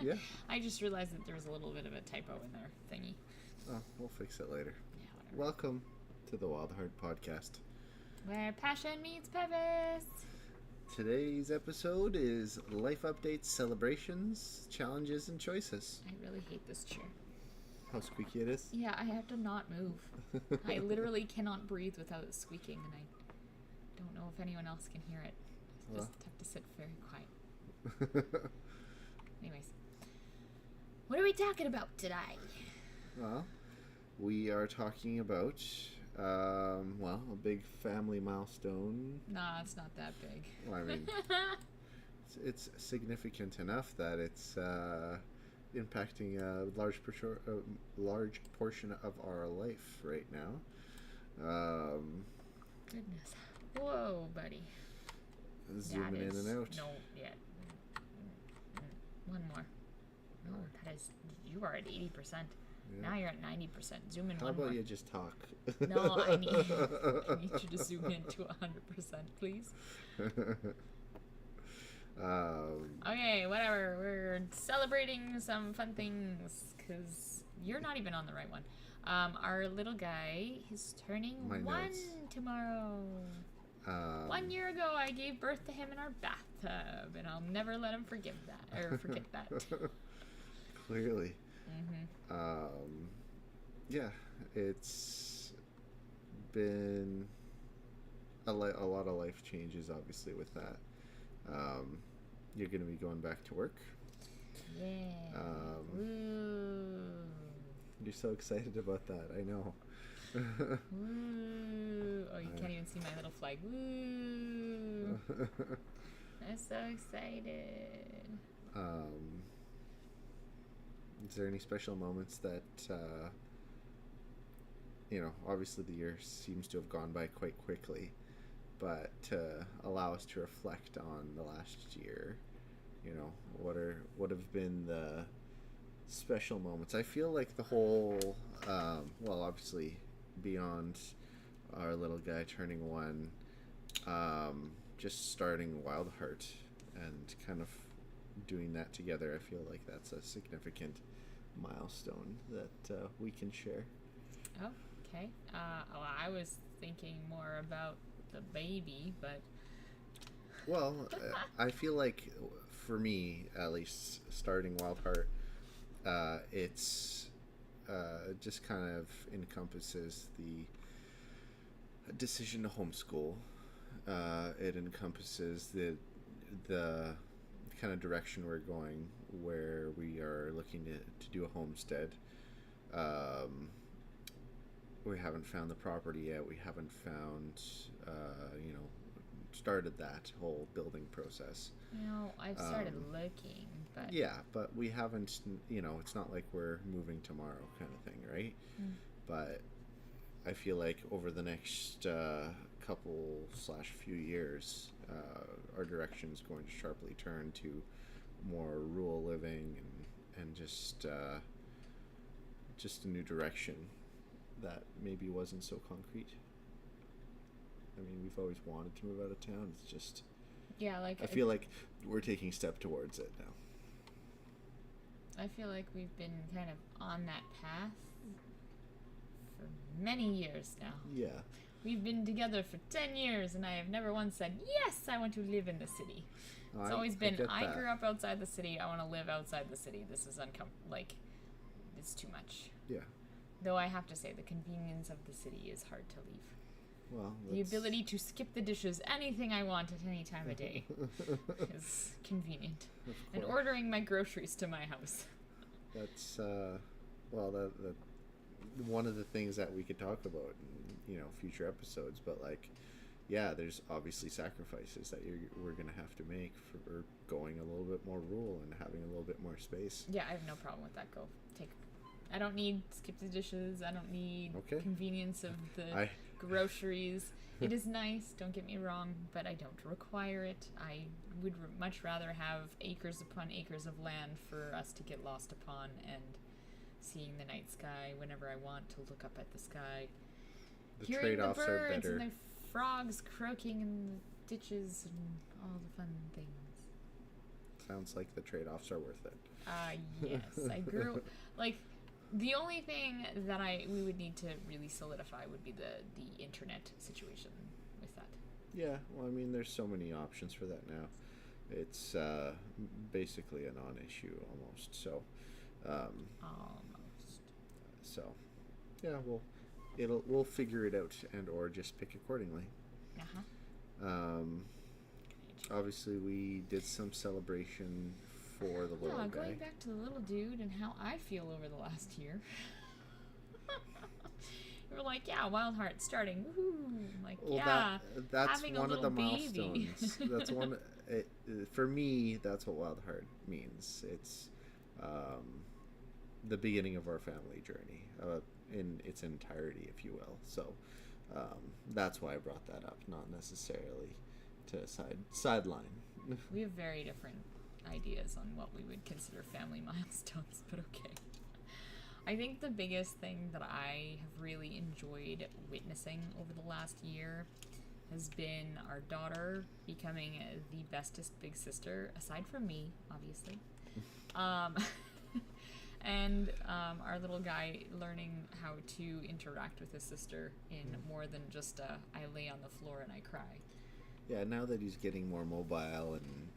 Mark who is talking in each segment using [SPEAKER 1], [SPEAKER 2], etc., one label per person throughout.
[SPEAKER 1] Yeah.
[SPEAKER 2] I just realized that there's a little bit of a typo in there thingy.
[SPEAKER 1] Oh, we'll fix it later.
[SPEAKER 2] Yeah, whatever.
[SPEAKER 1] Welcome to the Wildheart Podcast.
[SPEAKER 2] Where passion meets purpose.
[SPEAKER 1] Today's episode is life updates, celebrations, challenges, and choices.
[SPEAKER 2] I really hate this chair.
[SPEAKER 1] How squeaky it is?
[SPEAKER 2] Yeah, I have to not move. I literally cannot breathe without it squeaking, and I don't know if anyone else can hear it. I just have to sit very quiet. Anyways, what are we talking about today?
[SPEAKER 1] Well, we are talking about, a big family milestone.
[SPEAKER 2] Nah, it's not that big.
[SPEAKER 1] Well, I mean, it's significant enough that it's impacting a large portion of our life right now.
[SPEAKER 2] Goodness. Whoa, buddy.
[SPEAKER 1] Zooming in and out.
[SPEAKER 2] No, yeah. One more. No, that is... You are at 80%.
[SPEAKER 1] Yeah.
[SPEAKER 2] Now you're at 90%. Zoom in
[SPEAKER 1] How
[SPEAKER 2] one more.
[SPEAKER 1] about you just talk?
[SPEAKER 2] No, I need you to zoom in to 100%, please. Okay, whatever. We're celebrating some fun things because you're not even on the right one. Our little guy is turning one tomorrow. 1 year ago, I gave birth to him in our bathtub, and I'll never let him forget that.
[SPEAKER 1] Clearly.
[SPEAKER 2] Mm-hmm.
[SPEAKER 1] Yeah, it's been a lot of life changes, obviously, with that. You're going to be going back to work.
[SPEAKER 2] Yeah. Woo.
[SPEAKER 1] You're so excited about that, I know.
[SPEAKER 2] Woo. Oh, you can't even see my little flag. Woo. I'm so excited.
[SPEAKER 1] Is there any special moments that, obviously the year seems to have gone by quite quickly, but to allow us to reflect on the last year, what have been the special moments? I feel like the whole, obviously beyond our little guy turning one, just starting Wildheart and kind of doing that together, I feel like that's a significant milestone that we can share.
[SPEAKER 2] Oh, okay. I was thinking more about the baby, but...
[SPEAKER 1] Well, I feel like, for me, at least, starting Wildheart, it's just kind of encompasses the decision to homeschool. It encompasses the kind of direction we're going, where we are looking to do a homestead. We haven't found the property yet. We haven't found, started that whole building process.
[SPEAKER 2] I've started looking, but...
[SPEAKER 1] Yeah, but we haven't, it's not like we're moving tomorrow kind of thing, right? But I feel like over the next few years, our direction is going to sharply turn to more rural living and just a new direction that maybe wasn't so concrete. I mean, we've always wanted to move out of town. It's just...
[SPEAKER 2] Yeah,
[SPEAKER 1] I feel like we're taking a step towards it now.
[SPEAKER 2] I feel like we've been kind of on that path for many years now.
[SPEAKER 1] Yeah.
[SPEAKER 2] We've been together for 10 years, and I have never once said, yes, I want to live in the city. It's always been, I grew up outside the city, I want to live outside the city. This is it's too much.
[SPEAKER 1] Yeah.
[SPEAKER 2] Though I have to say, the convenience of the city is hard to leave.
[SPEAKER 1] Well,
[SPEAKER 2] the ability to skip the dishes, anything I want at any time of day, is convenient. And ordering my groceries to my house.
[SPEAKER 1] That's, that one of the things that we could talk about in, future episodes, but there's obviously sacrifices that we're going to have to make for going a little bit more rural and having a little bit more space.
[SPEAKER 2] Yeah, I have no problem with that. I don't need skip the dishes. I don't need convenience of the groceries. It is nice, don't get me wrong, but I don't require it. I would much rather have acres upon acres of land for us to get lost upon and seeing the night sky whenever I want to look up at the sky. Hearing the birds and the frogs croaking in the ditches and all the fun things.
[SPEAKER 1] sounds like the trade-offs are worth it.
[SPEAKER 2] Yes. I grew, like, the only thing that we would need to really solidify would be the internet situation with that.
[SPEAKER 1] Yeah, well, I mean, there's so many options for that now. It's basically a non-issue almost. So,
[SPEAKER 2] Almost.
[SPEAKER 1] So, yeah, we'll figure it out and or just pick accordingly. Obviously, we did some celebration for the little guy.
[SPEAKER 2] Going back to the little dude and how I feel over the last year. We're like, yeah, Wildheart starting. Woohoo! Like, well, yeah,
[SPEAKER 1] that's
[SPEAKER 2] having
[SPEAKER 1] one
[SPEAKER 2] a
[SPEAKER 1] of the
[SPEAKER 2] baby.
[SPEAKER 1] milestones. That's one. For me, that's what Wildheart means. It's the beginning of our family journey in its entirety, if you will. So that's why I brought that up, not necessarily to sideline.
[SPEAKER 2] We have very different ideas on what we would consider family milestones, but okay. I think the biggest thing that I have really enjoyed witnessing over the last year has been our daughter becoming the bestest big sister, aside from me, obviously. And our little guy learning how to interact with his sister in more than just I lay on the floor and I cry.
[SPEAKER 1] Yeah, now that he's getting more mobile and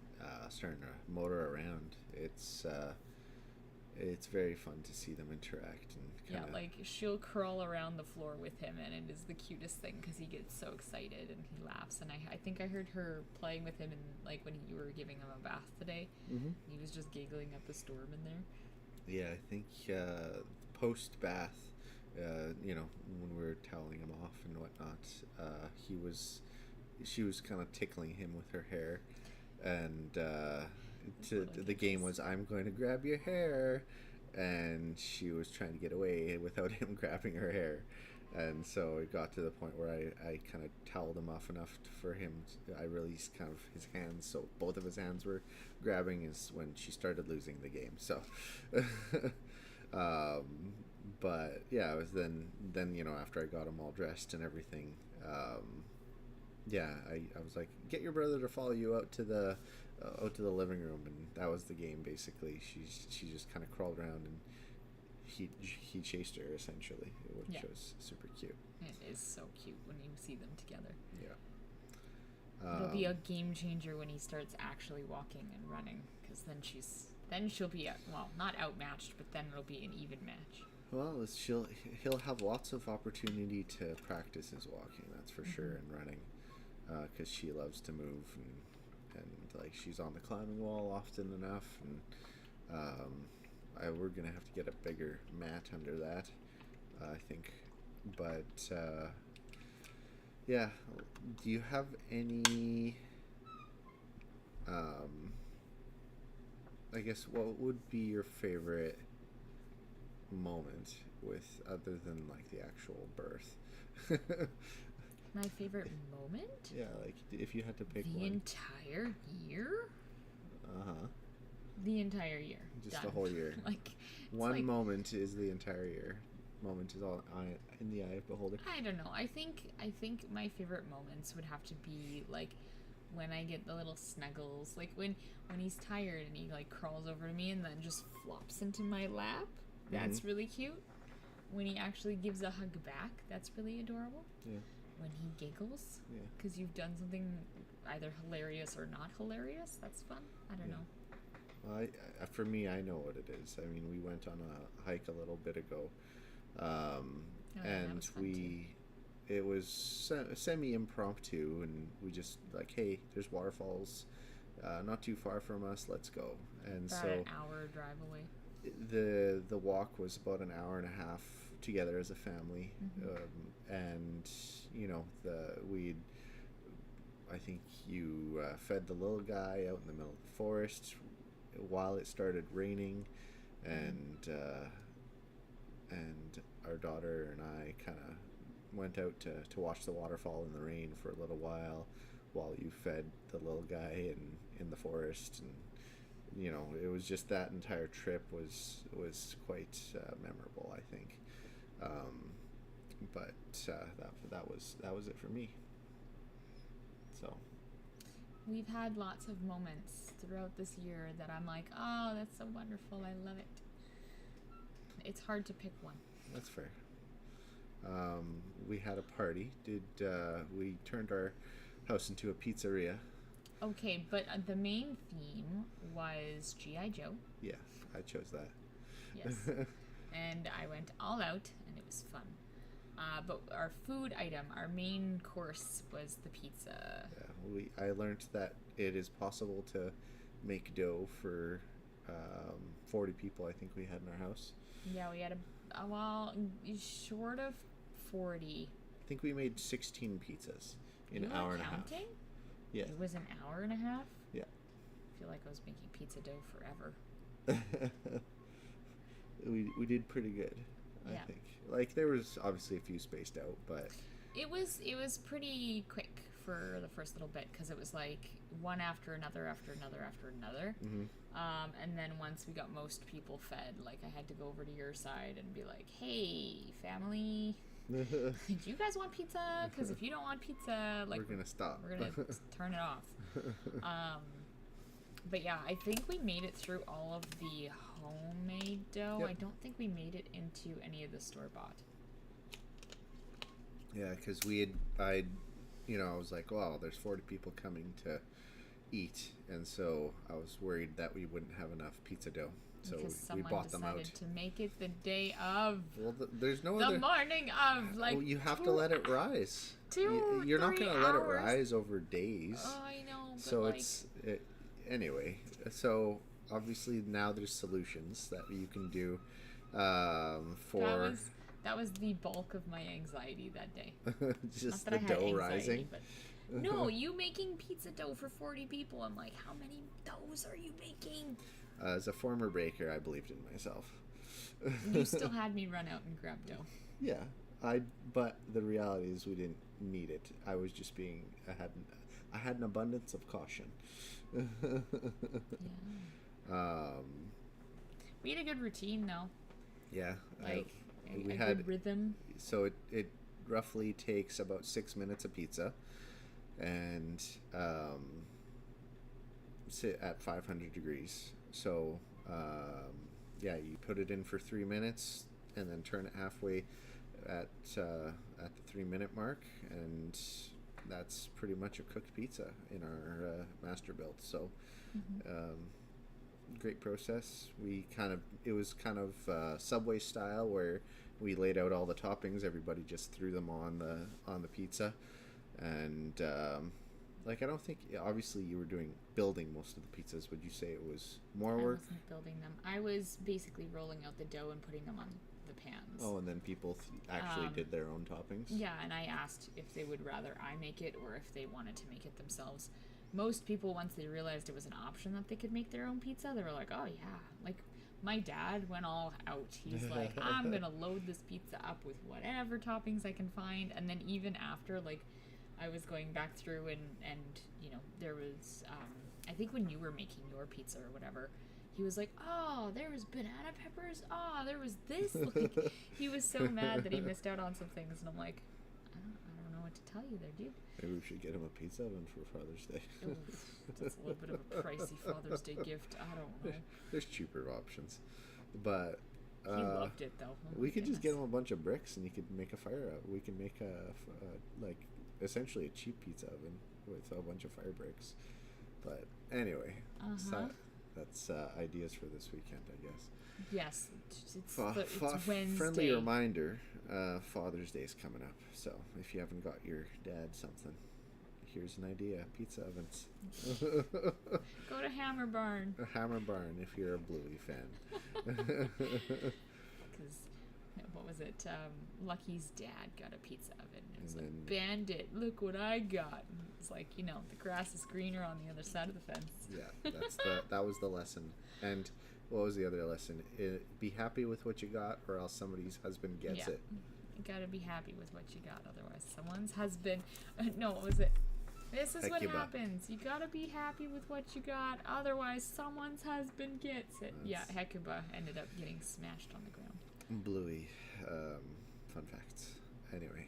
[SPEAKER 1] starting to motor around, it's very fun to see them interact and kinda...
[SPEAKER 2] Yeah, like she'll crawl around the floor with him, and it is the cutest thing because he gets so excited and he laughs. And I think I heard her playing with him, and like when you were giving him a bath today, he was just giggling up a storm in there.
[SPEAKER 1] Yeah, I think post bath, when we were toweling him off and whatnot, she was kind of tickling him with her hair, and the game was, I'm going to grab your hair, and she was trying to get away without him grabbing her hair, and so it got to the point where I kind of toweled him off enough for him. I released kind of his hands, so both of his hands were grabbing, is when she started losing the game. So but yeah, it was then after I got him all dressed and everything, I was like, get your brother to follow you out to the living room, and that was the game basically. She just kind of crawled around, and he chased her essentially, which was super cute.
[SPEAKER 2] It is so cute when you see them together.
[SPEAKER 1] Yeah.
[SPEAKER 2] It'll be a game changer when he starts actually walking and running, because then she'll be not outmatched, but then it'll be an even match.
[SPEAKER 1] Well, he'll have lots of opportunity to practice his walking, that's for sure, and running, because she loves to move, and like she's on the climbing wall often enough, and we're gonna have to get a bigger mat under that, I think. But yeah, do you have any? I guess what would be your favorite moment with, other than like the actual birth?
[SPEAKER 2] My favorite moment?
[SPEAKER 1] Yeah, like if you had to pick
[SPEAKER 2] the
[SPEAKER 1] one.
[SPEAKER 2] Entire year?
[SPEAKER 1] Uh-huh.
[SPEAKER 2] The entire year.
[SPEAKER 1] Just
[SPEAKER 2] done.
[SPEAKER 1] the whole year. One moment is the entire year. Moment is all in the eye of the beholder.
[SPEAKER 2] I don't know. I think my favorite moments would have to be like when I get the little snuggles, like when he's tired and he like crawls over to me and then just flops into my lap. That's really cute. When he actually gives a hug back, that's really adorable.
[SPEAKER 1] Yeah.
[SPEAKER 2] When he giggles, because you've done something either hilarious or not hilarious, that's fun. I don't know.
[SPEAKER 1] Well, for me, I know what it is. I mean, we went on a hike a little bit ago, and it was semi-impromptu, and we just like, hey, there's waterfalls not too far from us, let's go. And
[SPEAKER 2] about an hour drive away.
[SPEAKER 1] The walk was about an hour and a half together as a family, and I think you fed the little guy out in the middle of the forest while it started raining, and our daughter and I kind of went out to watch the waterfall in the rain for a little while you fed the little guy in the forest. And it was just, that entire trip was quite memorable, I think. But that was it for me. So.
[SPEAKER 2] we've had lots of moments throughout this year that I'm like, oh, that's so wonderful. I love it. It's hard to pick one.
[SPEAKER 1] That's fair. We had a party. We turned our house into a pizzeria?
[SPEAKER 2] Okay, but the main theme was G.I. Joe.
[SPEAKER 1] Yeah, I chose that.
[SPEAKER 2] Yes. And I went all out, and it was fun. But our food item, our main course, was the pizza.
[SPEAKER 1] Yeah, I learned that it is possible to make dough for 40 people, I think we had in our house.
[SPEAKER 2] Yeah, we had short of 40.
[SPEAKER 1] I think we made 16 pizzas in an hour and a half. Counting? Yeah.
[SPEAKER 2] It was an hour and a half?
[SPEAKER 1] Yeah.
[SPEAKER 2] I feel like I was making pizza dough forever.
[SPEAKER 1] We did pretty good, I think. Like, there was obviously a few spaced out, but...
[SPEAKER 2] It was pretty quick for the first little bit, because it was like one after another after another after another.
[SPEAKER 1] Mm-hmm.
[SPEAKER 2] And then once we got most people fed, like, I had to go over to your side and be like, hey, family... do you guys want pizza? Because if you don't want pizza, like,
[SPEAKER 1] we're gonna stop.
[SPEAKER 2] We're gonna turn it off. But yeah, I think we made it through all of the homemade dough. Yep. I don't think we made it into any of the store bought.
[SPEAKER 1] Yeah, because I was like, well, there's 40 people coming to eat, and so I was worried that we wouldn't have enough pizza dough. So we bought them out.
[SPEAKER 2] To make it the day of.
[SPEAKER 1] Well, there's no
[SPEAKER 2] the
[SPEAKER 1] other.
[SPEAKER 2] morning of, like.
[SPEAKER 1] Well, you have to let it rise. You're not going to let it rise over days.
[SPEAKER 2] Oh, I know. But
[SPEAKER 1] so anyway. So obviously now there's solutions that you can do for.
[SPEAKER 2] That was the bulk of my anxiety that day.
[SPEAKER 1] Just the dough rising.
[SPEAKER 2] But no, you making pizza dough for 40 people. I'm like, how many doughs are you making?
[SPEAKER 1] As a former baker, I believed in myself.
[SPEAKER 2] You still had me run out and grab dough.
[SPEAKER 1] Yeah, but the reality is we didn't need it. I was just I had an abundance of caution.
[SPEAKER 2] Yeah. We had a good routine though.
[SPEAKER 1] Yeah.
[SPEAKER 2] We had good rhythm.
[SPEAKER 1] So it roughly takes about 6 minutes a pizza, and sit at 500 degrees. So, you put it in for 3 minutes and then turn it halfway at the 3 minute mark, and that's pretty much a cooked pizza in our master build. So, great process. It was kind of Subway style where we laid out all the toppings. Everybody just threw them on the pizza, and I don't think, obviously you were building most of the pizzas. Would you say it was more work?
[SPEAKER 2] I wasn't building them. I was basically rolling out the dough and putting them on the pans.
[SPEAKER 1] Oh, and then people actually did their own toppings? Yeah,
[SPEAKER 2] and I asked if they would rather I make it or if they wanted to make it themselves. Most people, once they realized it was an option that they could make their own pizza, they were like, oh yeah. Like, my dad went all out. He's like, I'm going to load this pizza up with whatever toppings I can find. And then even after, like, I was going back through and there was, I think when you were making your pizza or whatever, he was like, oh, there was banana peppers. Oh, there was this. Like, he was so mad that he missed out on some things. And I'm like, I don't know what to tell you there, dude.
[SPEAKER 1] Maybe we should get him a pizza oven for Father's Day.
[SPEAKER 2] That's a little bit of a pricey Father's Day gift. I don't know.
[SPEAKER 1] There's cheaper options. But
[SPEAKER 2] he loved it, though.
[SPEAKER 1] We could just get him a bunch of bricks and he could make a fire out. We can make essentially a cheap pizza oven with a bunch of fire bricks. But anyway, so that's ideas for this weekend, I guess.
[SPEAKER 2] Yes, it's Wednesday.
[SPEAKER 1] Friendly reminder, Father's Day's coming up. So if you haven't got your dad something, here's an idea: pizza ovens.
[SPEAKER 2] Go to Hammer Barn.
[SPEAKER 1] Hammer Barn if you're a Bluey fan.
[SPEAKER 2] Because what was it? Lucky's dad got a pizza oven. It was like, Bandit, look what I got. And it's like, the grass is greener on the other side of the fence.
[SPEAKER 1] Yeah, that was the lesson. And what was the other lesson? Be happy with what you got, or else somebody's husband gets it.
[SPEAKER 2] You gotta be happy with what you got, otherwise someone's husband. No, what was it? This is what happens. You gotta be happy with what you got, otherwise someone's husband gets it. Hecuba ended up getting smashed on the ground.
[SPEAKER 1] Bluey, fun facts. Anyway.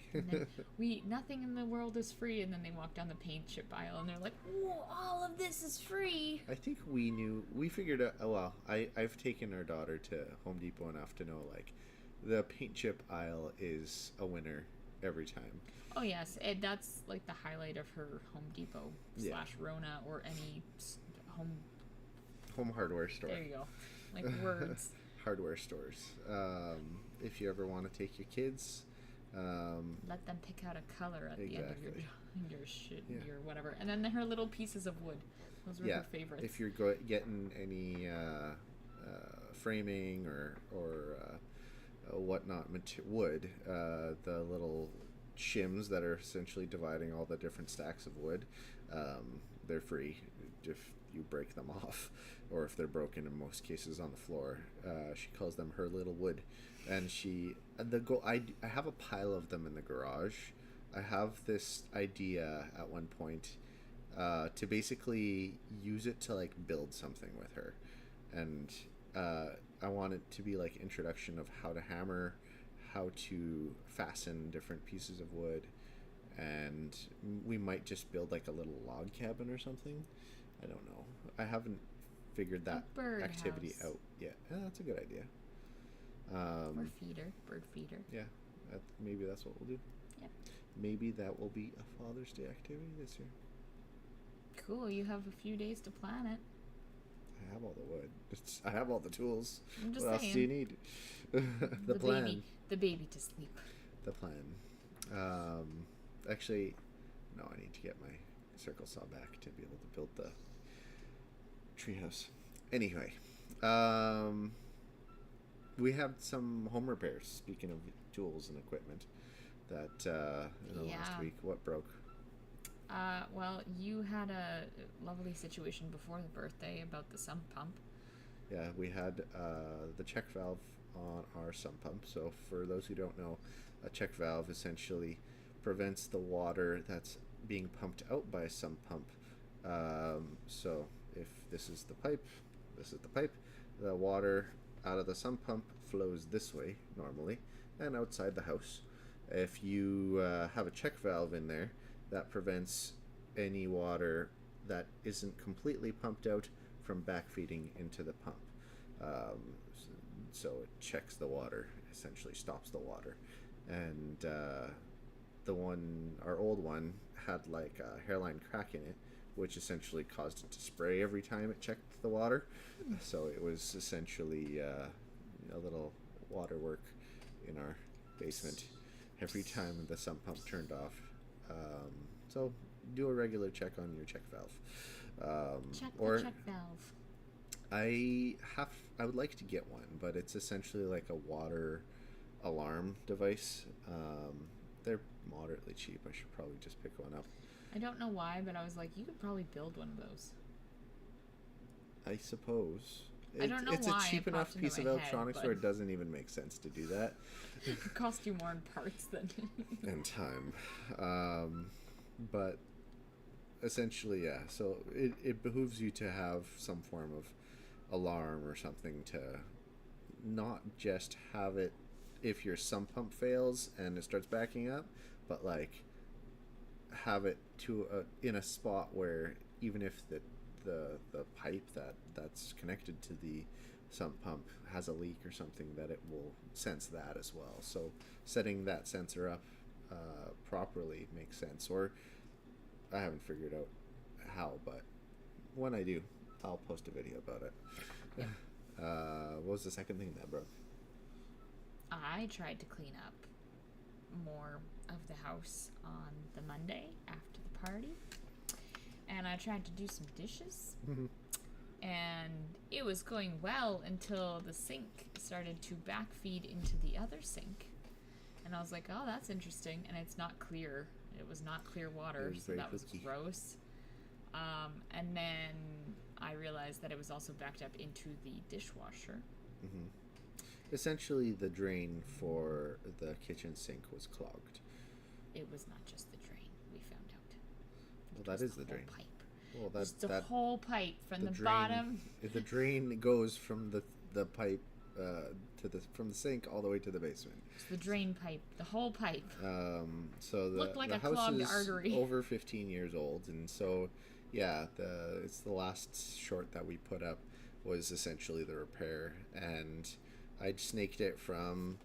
[SPEAKER 2] Nothing in the world is free, and then they walk down the paint chip aisle and they're like, whoa, all of this is free.
[SPEAKER 1] I think we figured out, well, I've taken our daughter to Home Depot enough to know, like, the paint chip aisle is a winner every time.
[SPEAKER 2] Oh yes, that's like the highlight of her Home Depot / Rona or any
[SPEAKER 1] home hardware store.
[SPEAKER 2] There you go, like words.
[SPEAKER 1] Hardware stores. If you ever want to take your kids,
[SPEAKER 2] let them pick out a color at the end of your whatever, and then her little pieces of wood. Those were her favorites.
[SPEAKER 1] If you're getting any framing or whatnot wood, the little shims that are essentially dividing all the different stacks of wood, they're free if you break them off, or if they're broken, in most cases on the floor. She calls them her little wood, and I have a pile of them in the garage. I have this idea at one point to basically use it to like build something with her, and I want it to be like introduction of how to hammer, how to fasten different pieces of wood, and we might just build like a little log cabin or something. I don't know. I haven't figured that activity out yet. Yeah, that's a good idea.
[SPEAKER 2] Or bird feeder.
[SPEAKER 1] Yeah, maybe that's what we'll do.
[SPEAKER 2] Yeah.
[SPEAKER 1] Maybe that will be a Father's Day activity this year.
[SPEAKER 2] Cool. You have a few days to plan it.
[SPEAKER 1] I have all the wood. I have all the tools.
[SPEAKER 2] I'm just
[SPEAKER 1] saying. What else do you need? the plan.
[SPEAKER 2] The baby to sleep.
[SPEAKER 1] The plan. Actually, no, I need to get my circle saw back to be able to build the treehouse. Anyway, we have some home repairs. Speaking of tools and equipment, that in the last week, what broke?
[SPEAKER 2] Well, you had a lovely situation before the birthday about the sump pump.
[SPEAKER 1] Yeah, we had the check valve on our sump pump. So for those who don't know, a check valve essentially prevents the water that's being pumped out by a sump pump. So if this is the pipe, the water out of the sump pump flows this way normally and outside the house. If you have a check valve in there, that prevents any water that isn't completely pumped out from backfeeding into the pump. So it checks the water, essentially stops the water. And our old one had like a hairline crack in it, which essentially caused it to spray every time it checked the water. So it was essentially a little water work in our basement every time the sump pump turned off. So do a regular check on your check valve.
[SPEAKER 2] Check the check valve.
[SPEAKER 1] I would like to get one, but it's essentially like a water alarm device. They're moderately cheap. I should probably just pick one up.
[SPEAKER 2] I don't know why, but I was like, you could probably build one of those.
[SPEAKER 1] I suppose.
[SPEAKER 2] I don't know
[SPEAKER 1] it's
[SPEAKER 2] why.
[SPEAKER 1] It's a cheap enough piece of electronics where it doesn't even make sense to do that.
[SPEAKER 2] It cost you more in parts than...
[SPEAKER 1] and time. But essentially, yeah. So it behooves you to have some form of alarm or something to not just have it if your sump pump fails and it starts backing up, but like have it in a spot where even if the pipe that's connected to the sump pump has a leak or something, that it will sense that as well. So setting that sensor up properly makes sense. Or I haven't figured out how, but when I do, I'll post a video about it.
[SPEAKER 2] Yep.
[SPEAKER 1] What was the second thing that broke?
[SPEAKER 2] I tried to clean up more of the house on the Monday after the party, and I tried to do some dishes, and it was going well until the sink started to backfeed into the other sink, and I was like, oh, that's interesting, and it's not clear. It was not clear water, so that was gross. And then I realized that it was also backed up into the dishwasher.
[SPEAKER 1] Mm-hmm. Essentially, the drain for the kitchen sink was clogged.
[SPEAKER 2] It was not just the drain, we found out.
[SPEAKER 1] Well, that is the drain.
[SPEAKER 2] Pipe.
[SPEAKER 1] Well, that's
[SPEAKER 2] the whole pipe from the
[SPEAKER 1] drain,
[SPEAKER 2] bottom.
[SPEAKER 1] If the drain goes from the pipe from the sink all the way to the basement.
[SPEAKER 2] It's the drain pipe, the whole pipe.
[SPEAKER 1] So
[SPEAKER 2] looked like
[SPEAKER 1] the
[SPEAKER 2] a
[SPEAKER 1] house
[SPEAKER 2] clogged
[SPEAKER 1] is
[SPEAKER 2] artery.
[SPEAKER 1] over 15 years old, and so yeah, it's the last short that we put up was essentially the repair, and I snaked it from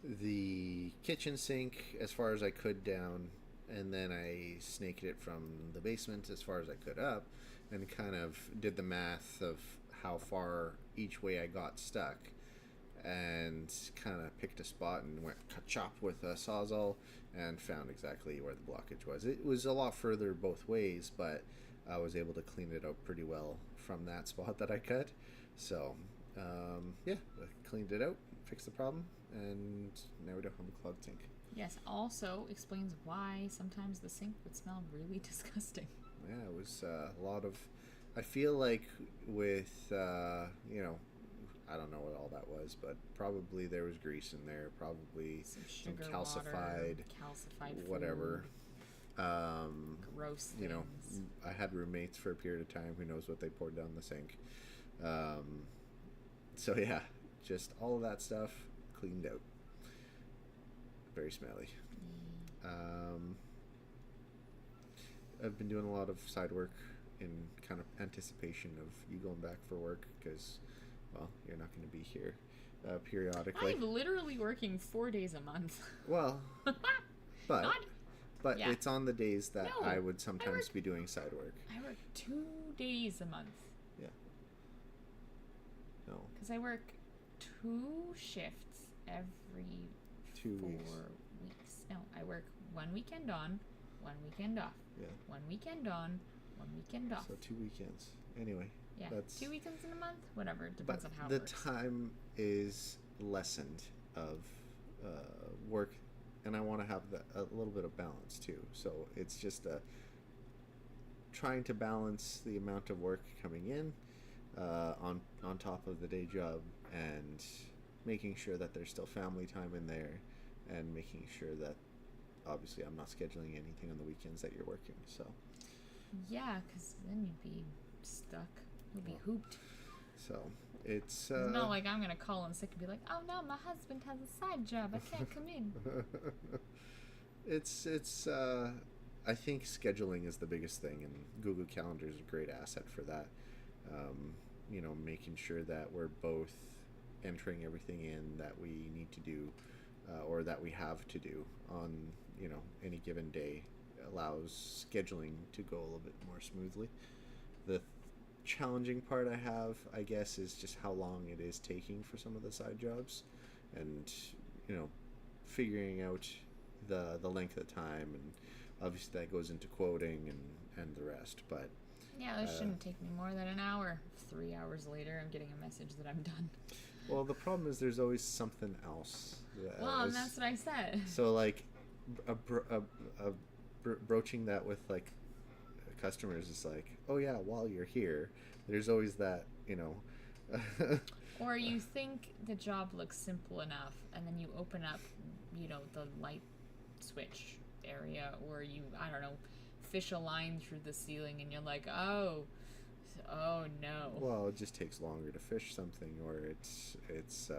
[SPEAKER 1] the kitchen sink as far as I could down, and then I snaked it from the basement as far as I could up, and kind of did the math of how far each way I got stuck, and kind of picked a spot and went chop with a sawzall and found exactly where the blockage was. It was a lot further both ways, but I was able to clean it out pretty well from that spot that I cut. So yeah, I cleaned it out, fixed the problem, and now we don't have a clogged sink.
[SPEAKER 2] Yes, also explains why sometimes the sink would smell really disgusting.
[SPEAKER 1] Yeah, it was a lot of, I feel like with, you know, I don't know what all that was, but probably there was grease in there, probably
[SPEAKER 2] some sugar,
[SPEAKER 1] calcified whatever.
[SPEAKER 2] Gross things.
[SPEAKER 1] You know, I had roommates for a period of time. Who knows what they poured down the sink. So yeah, just all of that stuff cleaned out. Very smelly. I've been doing a lot of side work in kind of anticipation of you going back for work because, well, you're not going to be here periodically.
[SPEAKER 2] I'm literally working 4 days a month.
[SPEAKER 1] Well, but
[SPEAKER 2] yeah.
[SPEAKER 1] It's on the days that I would sometimes be doing side work.
[SPEAKER 2] I work 2 days a month.
[SPEAKER 1] Yeah. No.
[SPEAKER 2] Because I work 2 shifts every
[SPEAKER 1] 2
[SPEAKER 2] 4
[SPEAKER 1] weeks.
[SPEAKER 2] No, I work 1 weekend on, 1 weekend off.
[SPEAKER 1] Yeah.
[SPEAKER 2] 1 weekend on, 1 weekend off.
[SPEAKER 1] So 2 weekends. Anyway.
[SPEAKER 2] Yeah.
[SPEAKER 1] That's
[SPEAKER 2] 2 weekends in a month? Whatever. It depends on how it works.
[SPEAKER 1] The time is lessened of work, and I want to have a little bit of balance too. So it's just trying to balance the amount of work coming in on top of the day job, and making sure that there's still family time in there, and making sure that obviously I'm not scheduling anything on the weekends that you're working. So
[SPEAKER 2] yeah, because then you'd be stuck. You'd be hooped.
[SPEAKER 1] So it's
[SPEAKER 2] not like I'm gonna call in sick and be like, oh no, my husband has a side job, I can't come in.
[SPEAKER 1] It's I think scheduling is the biggest thing, and Google Calendar is a great asset for that. You know, making sure that we're both entering everything in that we need to do, or that we have to do on, you know, any given day, allows scheduling to go a little bit more smoothly. The challenging part I have, I guess, is just how long it is taking for some of the side jobs, and, you know, figuring out the length of time, and obviously that goes into quoting and the rest. But
[SPEAKER 2] yeah, this shouldn't take me more than an hour. 3 hours later, I'm getting a message that I'm done.
[SPEAKER 1] Well, the problem is there's always something else.
[SPEAKER 2] And that's what I said.
[SPEAKER 1] So like broaching that with like customers is like, oh yeah, while you're here, there's always that, you know.
[SPEAKER 2] Or you think the job looks simple enough, and then you open up, you know, the light switch area, or you, I don't know, fish a line through the ceiling, and you're like, oh no.
[SPEAKER 1] Well, it just takes longer to fish something, or it's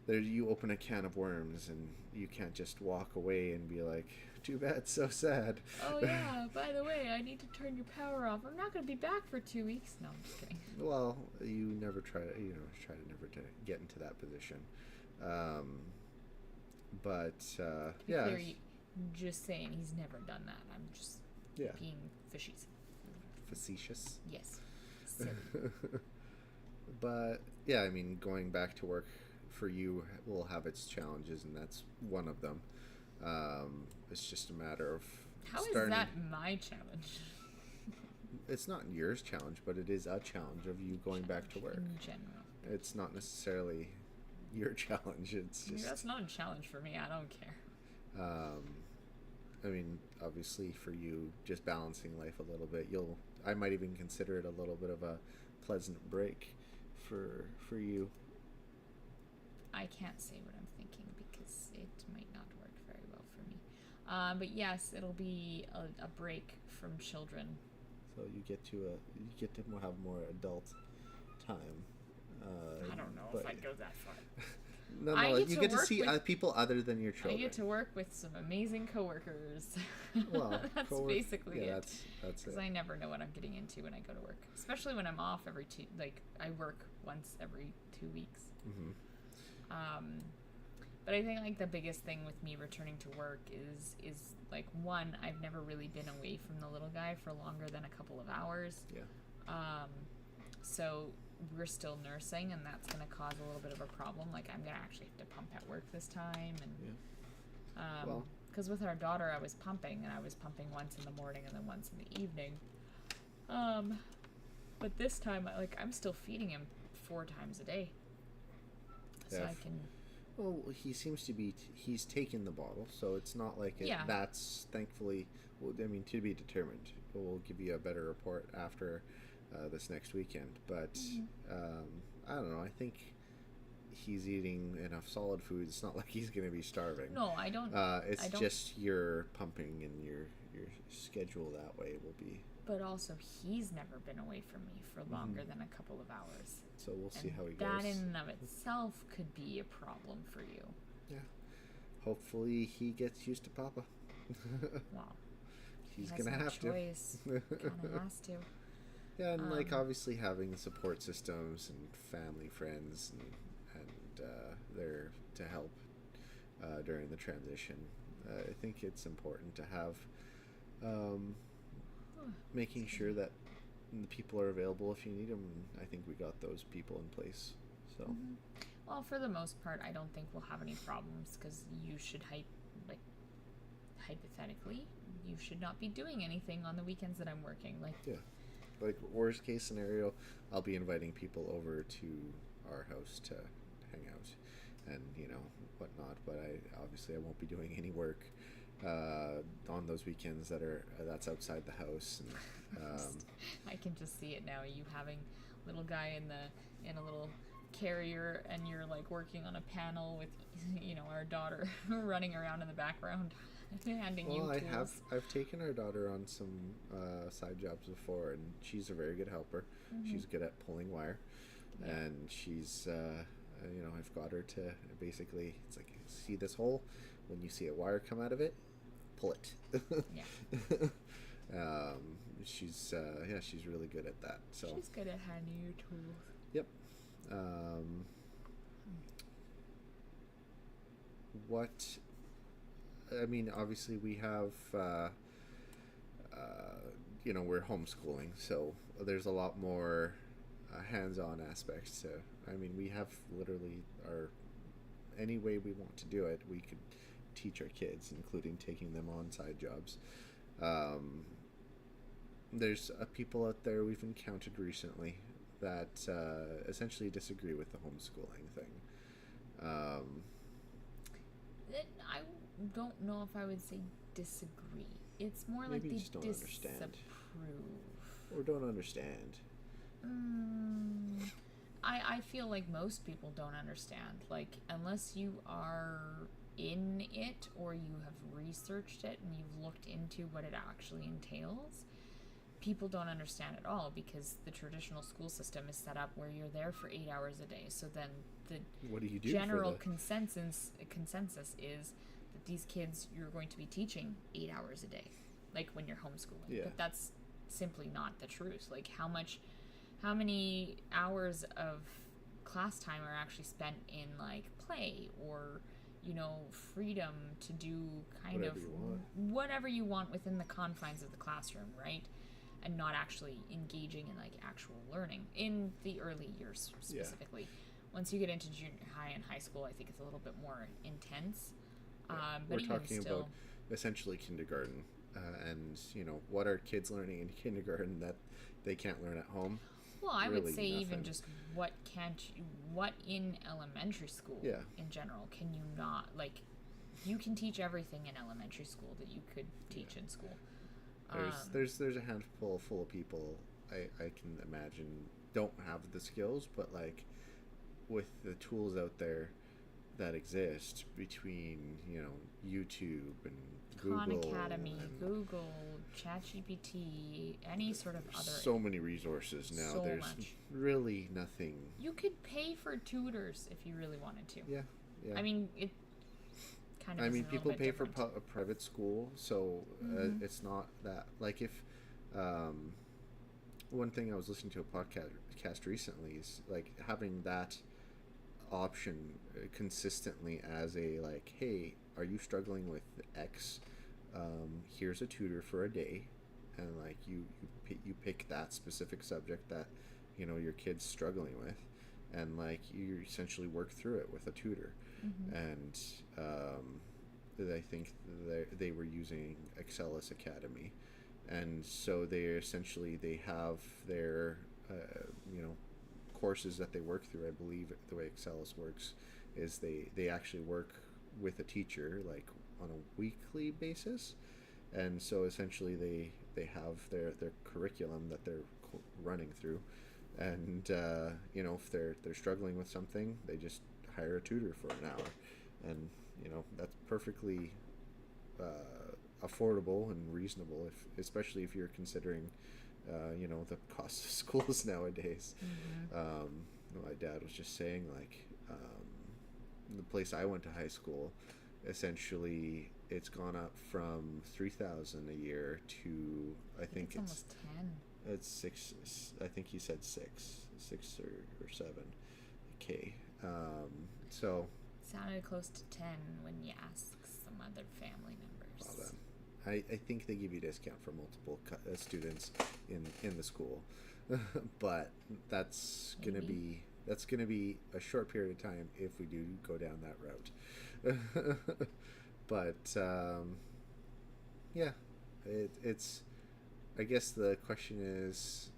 [SPEAKER 1] there, you open a can of worms, and you can't just walk away and be like, too bad, so sad.
[SPEAKER 2] Oh yeah, by the way, I need to turn your power off. I'm not going to be back for 2 weeks. No, I'm just kidding.
[SPEAKER 1] Well, you never try to never to get into that position. But yeah.
[SPEAKER 2] Clear, just saying, he's never done that. I'm just being
[SPEAKER 1] facetious.
[SPEAKER 2] Yes. Silly.
[SPEAKER 1] But yeah, I mean, going back to work for you will have its challenges, and that's one of them. It's just a matter of
[SPEAKER 2] how is that my challenge?
[SPEAKER 1] It's not yours challenge, but it is a challenge of you going back to work.
[SPEAKER 2] In general.
[SPEAKER 1] It's not necessarily your challenge. It's just...
[SPEAKER 2] that's not a challenge for me. I don't care.
[SPEAKER 1] I mean, obviously for you, just balancing life a little bit, I might even consider it a little bit of a pleasant break for you.
[SPEAKER 2] I can't say what I'm thinking because it might not work very well for me. But yes, it'll be a break from children.
[SPEAKER 1] So you get to have more adult time.
[SPEAKER 2] I don't know if I'd go that far.
[SPEAKER 1] No, you get to see people other than your children.
[SPEAKER 2] I get to work with some amazing coworkers.
[SPEAKER 1] Well,
[SPEAKER 2] that's basically it.
[SPEAKER 1] That's
[SPEAKER 2] because I never know what I'm getting into when I go to work, especially when I'm off every I work once every 2 weeks. Mm-hmm. But I think like the biggest thing with me returning to work is like, one, I've never really been away from the little guy for longer than a couple of hours.
[SPEAKER 1] Yeah.
[SPEAKER 2] So we're still nursing, and that's going to cause a little bit of a problem. Like, I'm going to actually have to pump at work this time. And because with our daughter, I was pumping once in the morning and then once in the evening. But this time, I'm still feeding him 4 times a day. So I can...
[SPEAKER 1] Well, he seems to be... he's taken the bottle, so it's not like that's thankfully... Well, I mean, to be determined. We'll give you a better report after... this next weekend, but I don't know. I think he's eating enough solid food. It's not like he's going to be starving.
[SPEAKER 2] No, I don't.
[SPEAKER 1] It's just your pumping and your schedule that way will be.
[SPEAKER 2] But also, he's never been away from me for longer than a couple of hours.
[SPEAKER 1] So we'll see how he goes.
[SPEAKER 2] That in and of itself could be a problem for you.
[SPEAKER 1] Yeah. Hopefully, he gets used to Papa.
[SPEAKER 2] Well,
[SPEAKER 1] he's going to have to.
[SPEAKER 2] Kind of has to.
[SPEAKER 1] Yeah, and obviously having support systems and family, friends, and there to help during the transition. I think it's important to have making sure that the people are available if you need them. I think we got those people in place. So,
[SPEAKER 2] well, for the most part, I don't think we'll have any problems because you should hypothetically, you should not be doing anything on the weekends that I'm working.
[SPEAKER 1] Like, worst case scenario, I'll be inviting people over to our house to hang out and, whatnot. But I won't be doing any work on those weekends that's outside the house. And,
[SPEAKER 2] I can just see it now. You having little guy in a little carrier, and you're working on a panel with, our daughter running around in the background. Handing you tools.
[SPEAKER 1] I've taken our daughter on some side jobs before, and she's a very good helper. She's good at pulling wire, and she's I've got her to basically, it's like, see this hole, when you see a wire come out of it, pull it. She's really good at that. So
[SPEAKER 2] she's good at handing you tools.
[SPEAKER 1] Yep. What I mean, obviously we have, we're homeschooling, so there's a lot more hands-on aspects to, we have literally any way we want to do it, we could teach our kids, including taking them on side jobs. There's people out there we've encountered recently that essentially disagree with the homeschooling thing.
[SPEAKER 2] I don't know if I would say disagree. It's more
[SPEAKER 1] Maybe
[SPEAKER 2] like they
[SPEAKER 1] just don't
[SPEAKER 2] disapprove.
[SPEAKER 1] understand. Or don't understand.
[SPEAKER 2] I feel like most people don't understand. Unless you are in it or you have researched it and you've looked into what it actually entails, people don't understand at all, because the traditional school system is set up where you're there for 8 hours a day. So then the
[SPEAKER 1] what do you do
[SPEAKER 2] general consensus is that these kids you're going to be teaching 8 hours a day, when you're homeschooling.
[SPEAKER 1] Yeah.
[SPEAKER 2] But that's simply not the truth. How many hours of class time are actually spent in play or freedom to do whatever you want within the confines of the classroom, right? And not actually engaging in actual learning in the early years specifically. Yeah. Once you get into junior high and high school, I think it's a little bit more intense.
[SPEAKER 1] Yeah.
[SPEAKER 2] But
[SPEAKER 1] we're talking about essentially kindergarten, and what are kids learning in kindergarten that they can't learn at home?
[SPEAKER 2] Well, I would say nothing. Even just what in elementary school in general can you not, you can teach everything in elementary school that you could teach in school.
[SPEAKER 1] There's a handful full of people I can imagine don't have the skills, but with the tools out there that exist between YouTube and
[SPEAKER 2] Khan Academy, Google, ChatGPT, any sort of other.
[SPEAKER 1] So many resources now.
[SPEAKER 2] So
[SPEAKER 1] There's
[SPEAKER 2] much.
[SPEAKER 1] really nothing.
[SPEAKER 2] You could pay for tutors if you really wanted to.
[SPEAKER 1] Yeah.
[SPEAKER 2] I mean, it kind of.
[SPEAKER 1] I mean,
[SPEAKER 2] is a
[SPEAKER 1] people pay
[SPEAKER 2] different.
[SPEAKER 1] for a private school, so it's not that. Like if, one thing I was listening to a podcast recently is like having that option consistently as a like, hey, are you struggling with X? Here's a tutor for a day, and like you pick that specific subject that your kid's struggling with, and like you essentially work through it with a tutor. And I think they were using Excelis Academy, and so they have their courses that they work through. I believe the way Excelis works is they actually work with a teacher like on a weekly basis, and so essentially they have their curriculum that they're running through, and if they're struggling with something, they just hire a tutor for an hour, and that's perfectly affordable and reasonable, especially if you're considering the cost of schools nowadays. My dad was just saying like the place I went to high school, essentially it's gone up from $3,000 a year to I think it's
[SPEAKER 2] almost 10.
[SPEAKER 1] It's 6. I think he said 6 or 7K. So
[SPEAKER 2] sounded close to 10 when you ask some other family members.
[SPEAKER 1] Well, then, I think they give you a discount for multiple students in the school, but that's gonna be a short period of time if we do go down that route. But yeah, it's. I guess the question is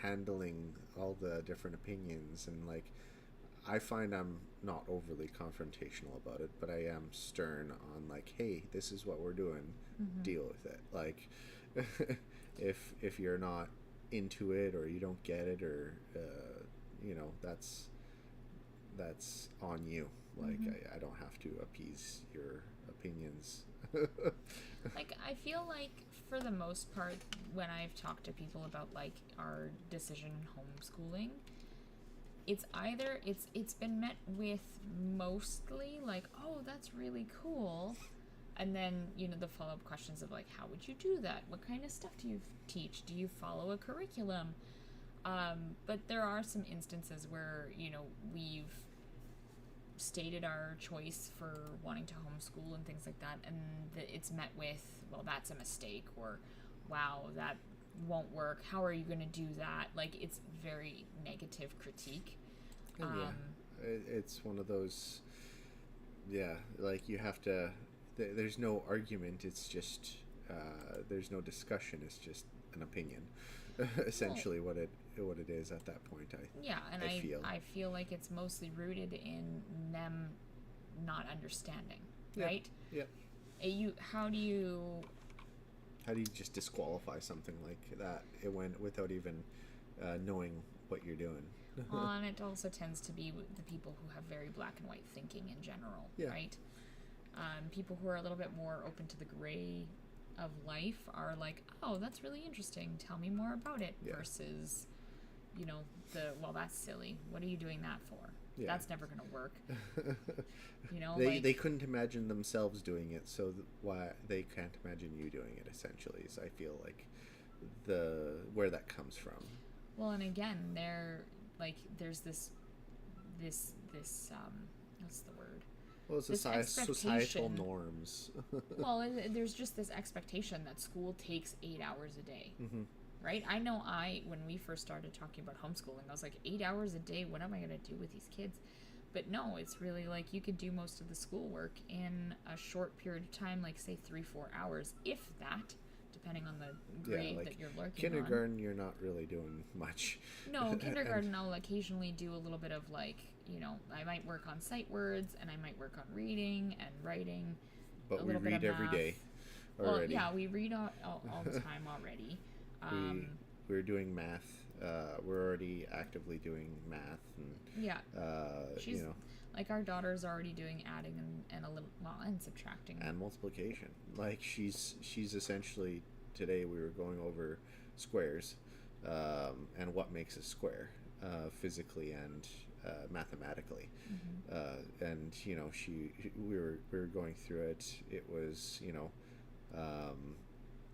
[SPEAKER 1] handling all the different opinions, and like I find I'm not overly confrontational about it, but I am stern on like, hey, this is what we're doing, deal with it. Like if you're not into it or you don't get it, or that's on you. Like I don't have to appease your opinions.
[SPEAKER 2] Like I feel like for the most part when I've talked to people about like our decision in homeschooling, it's either it's been met with mostly like, oh, that's really cool, and then the follow-up questions of like, how would you do that, what kind of stuff do you teach, do you follow a curriculum, but there are some instances where we've stated our choice for wanting to homeschool and things like that, and it's met with, well, that's a mistake, or wow, that won't work, how are you going to do that? Like it's very negative critique.
[SPEAKER 1] It's one of those, like you have to, there's no argument, it's just there's no discussion, it's just an opinion. Essentially what it is at that point. I feel like it's mostly rooted in them not understanding, right? How do you just disqualify something like that without even knowing what you're doing?
[SPEAKER 2] And it also tends to be the people who have very black and white thinking in general, right? People who are a little bit more open to the gray of life are like, oh, that's really interesting, tell me more about it, versus well, that's silly, what are you doing that for? That's never gonna work.
[SPEAKER 1] They couldn't imagine themselves doing it, so why they can't imagine you doing it, essentially, is I feel like where that comes from.
[SPEAKER 2] Well, and again, there's this what's the word?
[SPEAKER 1] Well, it's societal norms.
[SPEAKER 2] Well, there's just this expectation that school takes 8 hours a day, right? I know when we first started talking about homeschooling, I was like, 8 hours a day, what am I going to do with these kids? But no, it's really like you could do most of the schoolwork in a short period of time, like say 3-4 hours, if that, depending on the grade that you're working
[SPEAKER 1] kindergarten, you're not really doing much.
[SPEAKER 2] No, kindergarten I'll occasionally do a little bit of like, I might work on sight words, and I might work on reading and writing.
[SPEAKER 1] But we read every day already.
[SPEAKER 2] Well, yeah, we read all the time already.
[SPEAKER 1] We're doing math. We're already actively doing math. And,
[SPEAKER 2] Like, our daughter's already doing adding and and subtracting.
[SPEAKER 1] And multiplication. Like, she's essentially, today we were going over squares, and what makes a square, physically and mathematically. And, you know, we were going through it. It was, you know,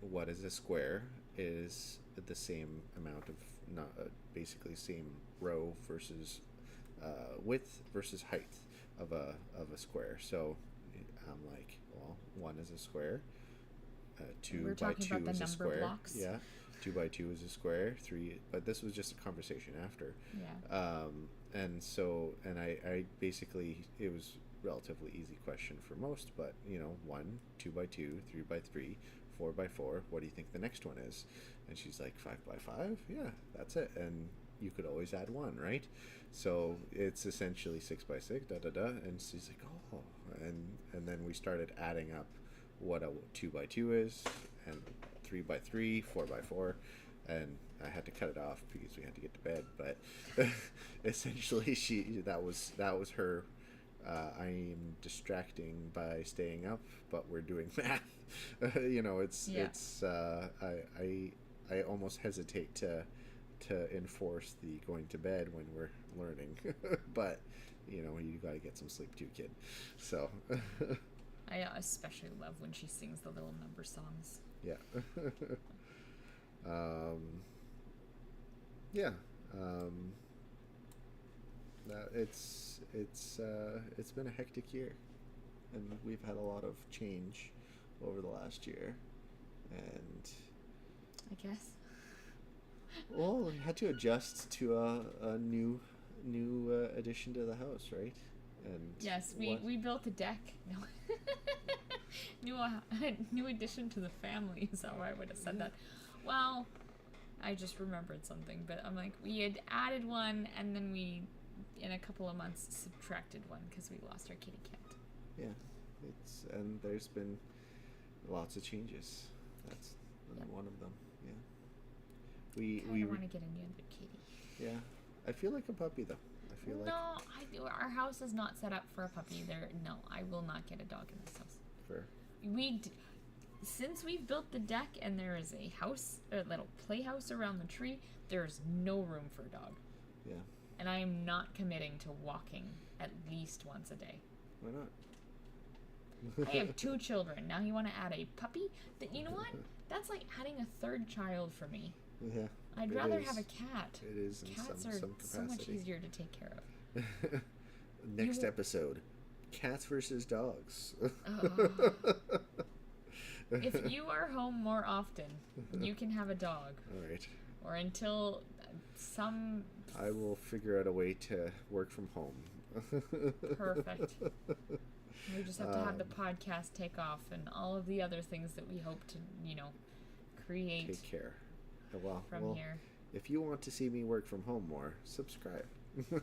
[SPEAKER 1] what is a square is the same amount of, basically same row versus width versus height of a square. So I'm like, well, 1 is a square, 2 by 2 is a square. Blocks. Yeah, 2 by 2 is a square. 3, but this was just a conversation after.
[SPEAKER 2] Yeah.
[SPEAKER 1] And so, and I basically, it was relatively easy question for most, but you know, 1, 2 by 2, 3 by 3, 4 by 4. What do you think the next one is? And she's like, 5 by 5. Yeah, that's it. And you could always add 1, right? So it's essentially 6 by 6, da da da. And she's like, oh, and then we started adding up what a 2 by 2 is, and 3 by 3, 4 by 4, and I had to cut it off because we had to get to bed. But essentially, that was her. I am distracting by staying up, but we're doing math. You know, it's I almost hesitate to enforce the going to bed when we're learning, but you know, you got to get some sleep too, kid. So
[SPEAKER 2] I especially love when she sings the little number songs.
[SPEAKER 1] Yeah. Yeah. It's been a hectic year, and we've had a lot of change over the last year, and
[SPEAKER 2] I guess.
[SPEAKER 1] Well, we had to adjust to a new addition to the house, right? And
[SPEAKER 2] yes, we built a deck. No. New addition to the family is how I would have said that. Well, I just remembered something, but I'm like, we had added one, and then we, in a couple of months, subtracted one because we lost our kitty cat.
[SPEAKER 1] Yeah, and there's been lots of changes. That's one of them. Yeah. We
[SPEAKER 2] want to get another kitty.
[SPEAKER 1] Yeah, I feel like a puppy though.
[SPEAKER 2] I do. Our house is not set up for a puppy. No, I will not get a dog in this house.
[SPEAKER 1] Fair.
[SPEAKER 2] Since we've built the deck and there is a little playhouse around the tree, there's no room for a dog.
[SPEAKER 1] Yeah.
[SPEAKER 2] And I am not committing to walking at least once a day.
[SPEAKER 1] Why not?
[SPEAKER 2] I have 2 children. Now you want to add a puppy? You know what? That's like adding a 3rd child for me.
[SPEAKER 1] Yeah.
[SPEAKER 2] I'd rather have a cat.
[SPEAKER 1] It is.
[SPEAKER 2] Cats are so much easier to take care of.
[SPEAKER 1] Next episode, cats versus dogs.
[SPEAKER 2] If you are home more often, you can have a dog.
[SPEAKER 1] All right.
[SPEAKER 2] Or until
[SPEAKER 1] I will figure out a way to work from home.
[SPEAKER 2] Perfect. We just have to have the podcast take off and all of the other things that we hope to, create.
[SPEAKER 1] Take care. Well,
[SPEAKER 2] here.
[SPEAKER 1] If you want to see me work from home more, subscribe.
[SPEAKER 2] I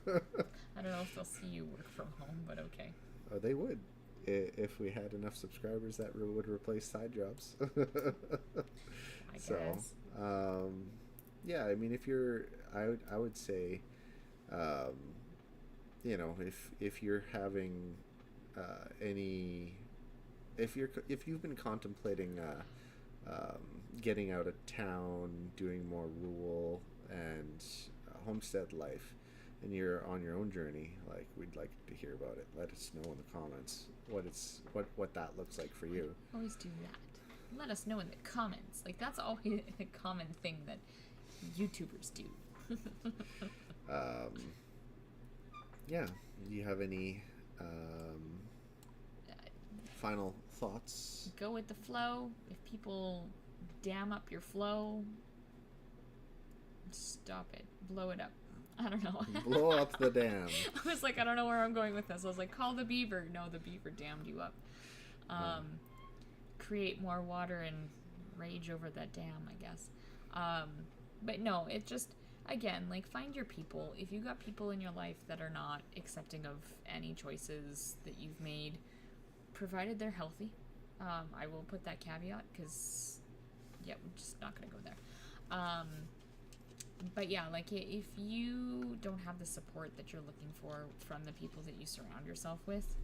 [SPEAKER 2] don't know if they'll see you work from home, but okay.
[SPEAKER 1] Oh, they would. If we had enough subscribers, that would replace side jobs.
[SPEAKER 2] I guess.
[SPEAKER 1] Yeah, I mean, I would say, if you're having if you've been contemplating getting out of town, doing more rural and homestead life, and you're on your own journey, like, we'd like to hear about it. Let us know in the comments what that looks like for you.
[SPEAKER 2] Always do that. Let us know in the comments. Like, that's always a common thing that YouTubers do.
[SPEAKER 1] Yeah. Do you have any final thoughts?
[SPEAKER 2] Go with the flow. If people dam up your flow, stop it. Blow it up. I don't know.
[SPEAKER 1] Blow up the dam.
[SPEAKER 2] I was like, I don't know where I'm going with this. I was like, call the beaver. No, the beaver dammed you up. Create more water and rage over that dam, I guess. But no, it just, again, like, find your people. If you got people in your life that are not accepting of any choices that you've made, provided they're healthy, I will put that caveat because, we're just not going to go there. But yeah, like if you don't have the support that you're looking for from the people that you surround yourself with,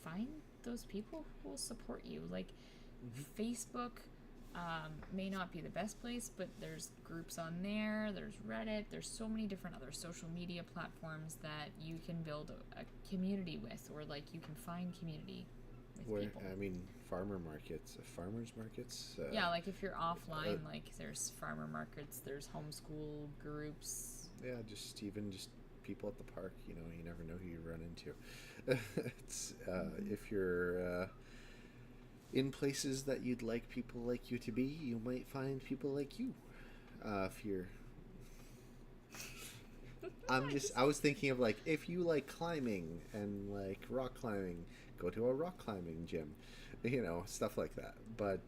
[SPEAKER 2] find those people who will support you. Like Facebook may not be the best place, but there's groups on there, there's Reddit, there's so many different other social media platforms that you can build a community with, or like you can find community with people.
[SPEAKER 1] I mean, farmers markets.
[SPEAKER 2] Yeah, like if you're offline, like there's farmer markets, there's homeschool groups.
[SPEAKER 1] Yeah, just people at the park. You never know who you run into. It's if you're in places that you'd like people like you to be, you might find people like you. If you're, I was thinking of like if you like climbing and like rock climbing, go to a rock climbing gym, stuff like that. But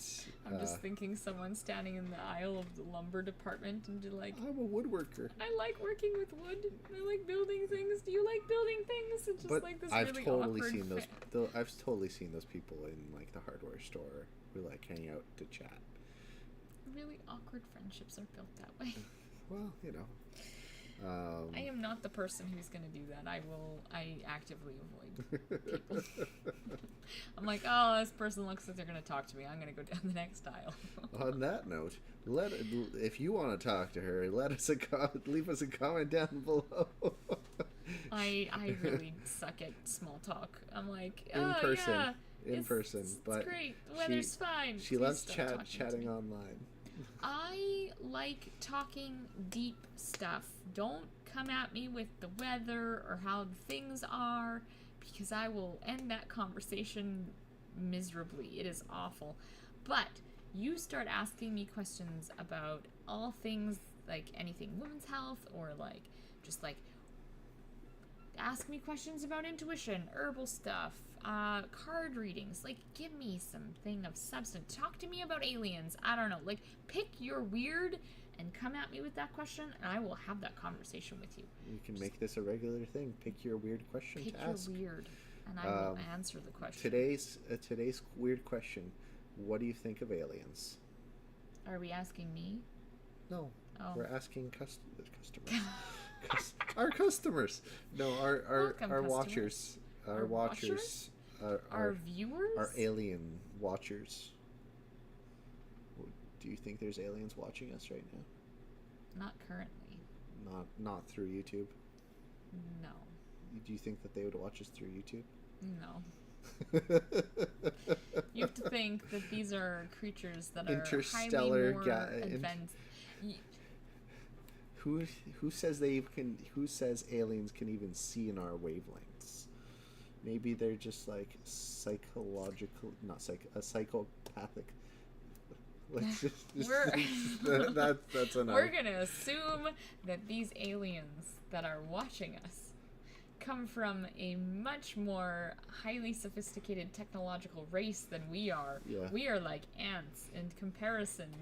[SPEAKER 2] I'm just thinking someone standing in the aisle of the lumber department and be like,
[SPEAKER 1] I'm a woodworker.
[SPEAKER 2] I like working with wood. I like building things. Do you like building things? It's just
[SPEAKER 1] but
[SPEAKER 2] like this
[SPEAKER 1] I've
[SPEAKER 2] really
[SPEAKER 1] totally
[SPEAKER 2] awkward
[SPEAKER 1] seen I've totally seen those people in like the hardware store who like hang out to chat.
[SPEAKER 2] Really awkward friendships are built that way.
[SPEAKER 1] Well,
[SPEAKER 2] I am not the person who's going to do that. I actively avoid people. I'm like, oh, this person looks like they're going to talk to me. I'm going to go down the next aisle.
[SPEAKER 1] On that note, if you want to talk to her, leave us a comment down below.
[SPEAKER 2] I really suck at small talk. I'm like,
[SPEAKER 1] in person,
[SPEAKER 2] it's
[SPEAKER 1] but
[SPEAKER 2] great. The weather's fine.
[SPEAKER 1] She loves chatting online.
[SPEAKER 2] I like talking deep stuff. Don't come at me with the weather or how things are, because I will end that conversation miserably. It is awful. But you start asking me questions about all things, like anything women's health, or like just like ask me questions about intuition, herbal stuff, card readings. Like, give me something of substance. Talk to me about aliens. I don't know. Like, pick your weird and come at me with that question, and I will have that conversation with you.
[SPEAKER 1] You can make this a regular thing. Pick your weird question to ask.
[SPEAKER 2] Pick your weird, and I will answer the question.
[SPEAKER 1] Today's weird question. What do you think of aliens?
[SPEAKER 2] Are we asking me?
[SPEAKER 1] No. Oh. We're asking customers. Our customers. No, our watchers. Our watchers.
[SPEAKER 2] Our viewers?
[SPEAKER 1] Our alien watchers. Do you think there's aliens watching us right now?
[SPEAKER 2] Not currently.
[SPEAKER 1] Not through YouTube?
[SPEAKER 2] No.
[SPEAKER 1] Do you think that they would watch us through YouTube?
[SPEAKER 2] No. You have to think that these are creatures that are highly more advanced.
[SPEAKER 1] Who says aliens can even see in our wavelengths? Maybe they're just like psychological, psychopathic. Let's that's enough.
[SPEAKER 2] We're gonna assume that these aliens that are watching us come from a much more highly sophisticated technological race than we are.
[SPEAKER 1] Yeah.
[SPEAKER 2] We are like ants in comparison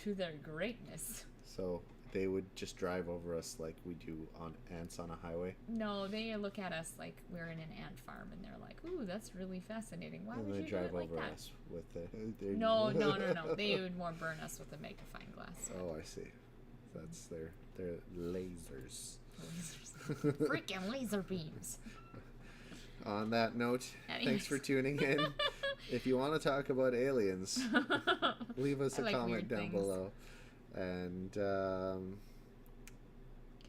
[SPEAKER 2] to their greatness.
[SPEAKER 1] So they would just drive over us like we do on ants on a highway?
[SPEAKER 2] No, they look at us like we're in an ant farm, and they're like, "Ooh, that's really fascinating. Why would you do it like that?" And they drive over us
[SPEAKER 1] with their...
[SPEAKER 2] No. They would more burn us with a magnifying glass.
[SPEAKER 1] Oh, I see. That's their lasers.
[SPEAKER 2] Freaking laser beams.
[SPEAKER 1] On that note, thanks for tuning in. If you want to talk about aliens, leave us a comment down below. And
[SPEAKER 2] you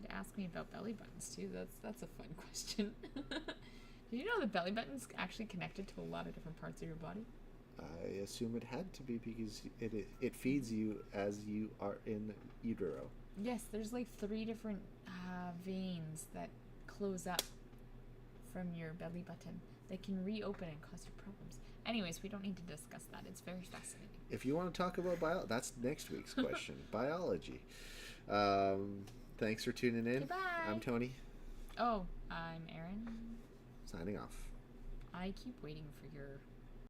[SPEAKER 2] could ask me about belly buttons too. That's a fun question. Did you know the belly button's actually connected to a lot of different parts of your body?
[SPEAKER 1] I assume it had to be, because it feeds you as you are in utero.
[SPEAKER 2] Yes, there's like 3 different veins that close up from your belly button. They can reopen and cause you problems. Anyways, we don't need to discuss that. It's very fascinating.
[SPEAKER 1] If you want to talk about that's next week's question. Biology. Thanks for tuning in.
[SPEAKER 2] Goodbye.
[SPEAKER 1] I'm Tony.
[SPEAKER 2] Oh, I'm Erin.
[SPEAKER 1] Signing off.
[SPEAKER 2] I keep waiting for your